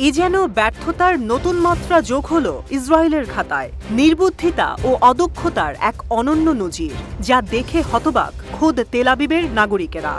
এ যেন ব্যর্থতার নতুন মাত্রা যোগ হল ইসরায়েলের খাতায়। নির্বুদ্ধিতা ও অদক্ষতার এক অনন্য নজির, যা দেখে হতবাক খোদ তেল আবিবের নাগরিকেরা।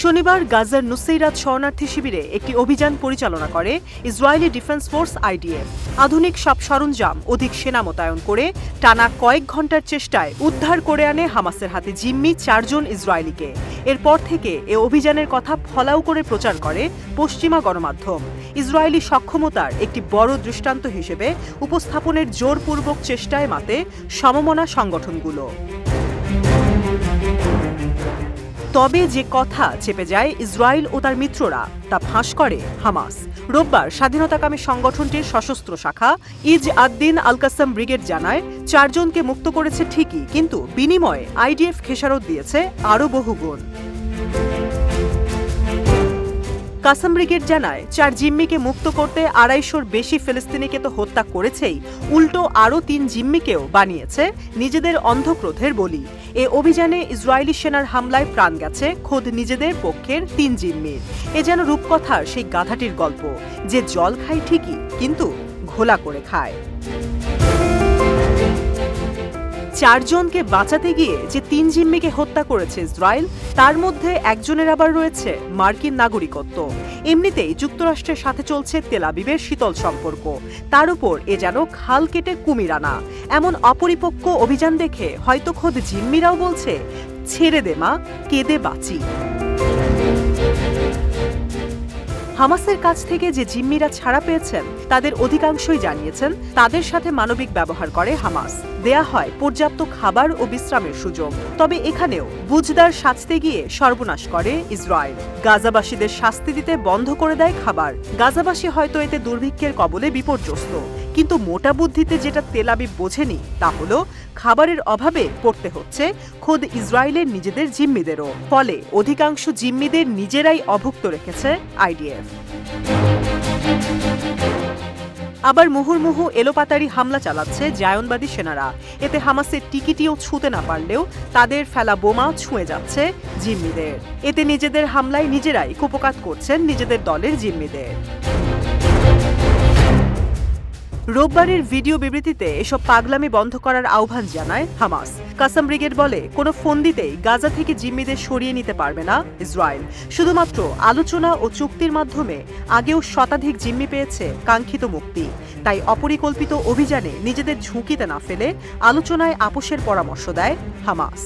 শনিবার গাজার নুসেইরাত শরণার্থী শিবিরে একটি অভিযান পরিচালনা করে ইসরায়েলি ডিফেন্স ফোর্স আইডিএফ। আধুনিক সব সরঞ্জাম, অধিক সেনা মোতায়েন করে টানা কয়েক ঘন্টার চেষ্টায় উদ্ধার করে আনে হামাসের হাতে জিম্মি 4 জন ইসরায়েলিকে। এরপর থেকে এ অভিযানের কথা ফলাও করে প্রচার করে পশ্চিমা গণমাধ্যম। ইসরায়েলি সক্ষমতার একটি বড় দৃষ্টান্ত হিসেবে উপস্থাপনের জোরপূর্বক চেষ্টায় মাতে সমমনা সংগঠনগুলো। তবে যে কথা চেপে যায় ইসরায়েল ও তার মিত্ররা, তা ফাঁস করে হামাস। রোববার স্বাধীনতাকামী সংগঠনটির সশস্ত্র শাখা ইজ আদ-দিন আল-কাসাম ব্রিগেড জানায়, 4 জনকে মুক্ত করেছে ঠিকই, কিন্তু বিনিময়ে আইডিএফ খেসারত দিয়েছে আরও বহুগুণ। কাসাম ব্রিগেড জানায়, 4 জিম্মিকে মুক্ত করতে 250-র বেশি ফিলিস্তিনিকে তো হত্যা করেছেই, উল্টো আরও 3 জিম্মিকেও বানিয়েছে নিজেদের অন্ধক্রোধের বলি। এ অভিযানে ইসরায়েলি সেনার হামলায় প্রাণ গেছে খোদ নিজেদের পক্ষের 3 জিম্মির। এ যেন রূপকথার সেই গাধাটির গল্প, যে জল খায় ঠিকই, কিন্তু ঘোলা করে খায়। 4 জনকে বাঁচাতে গিয়ে যে 3 জিম্মিকে হত্যা করেছে ইসরায়েল, তার মধ্যে একজনের আবার রয়েছে মার্কিন নাগরিকত্ব। এমনিতেই যুক্তরাষ্ট্রের সাথে চলছে তেল আবিবের শীতল সম্পর্ক, তার উপর এ যেন খাল কেটে কুমির আনা। এমন অপরিপক্ক অভিযান দেখে হয়তো খোদ জিম্মিরাও বলছে, ছেড়ে দে মা, কেঁদে বাঁচি। হামাসের কাছ থেকে যে জিম্মিরা ছাড়া পেয়েছেন, তাদের অধিকাংশই জানিয়েছেন তাদের সাথে মানবিক ব্যবহার করে হামাস। দেয়া হয় পর্যাপ্ত খাবার ও বিশ্রামের সুযোগ। তবে এখানেও বুঝদার সাজতে গিয়ে সর্বনাশ করে ইসরায়েল। গাজাবাসীদের শাস্তি দিতে বন্ধ করে দেয় খাবার। গাজাবাসী হয়তো এতে দুর্ভিক্ষের কবলে বিপর্যস্ত, কিন্তু মোটা বুদ্ধিতে যেটা তেল আবিব বোঝেনি, তা হলো খাবারের অভাবে পড়তে হচ্ছে খোদ ইসরায়েলের নিজেদের জিম্মিদেরও। ফলে অধিকাংশ জিম্মিদের নিজেরাই অভুক্ত রেখেছে আইডিএফ। আবার মুহুর্মুহু এলোপাতাড়ি হামলা চালাচ্ছে জায়নবাদী সেনারা। এতে হামাসের টিকিটিও ছুঁতে না পারলেও তাদের ফেলা বোমা ছুঁয়ে যাচ্ছে জিম্মিদের। এতে নিজেদের হামলায় নিজেরাই কুপকাত করছেন নিজেদের দলের জিম্মিদের। রোববারের ভিডিও বিবৃতিতে এসব পাগলামি বন্ধ করার আহ্বান জানায় হামাস। কাসাম ব্রিগেড বলে, কোনো ফন্দিতেই গাজা থেকে জিম্মিদের সরিয়ে নিতে পারবে না ইসরায়েল। শুধুমাত্র আলোচনা ও চুক্তির মাধ্যমে আগেও শতাধিক জিম্মি পেয়েছে কাঙ্ক্ষিত মুক্তি। তাই অপরিকল্পিত অভিযানে নিজেদের ঝুঁকিতে না ফেলে আলোচনায় আপোষের পরামর্শ দেয় হামাস।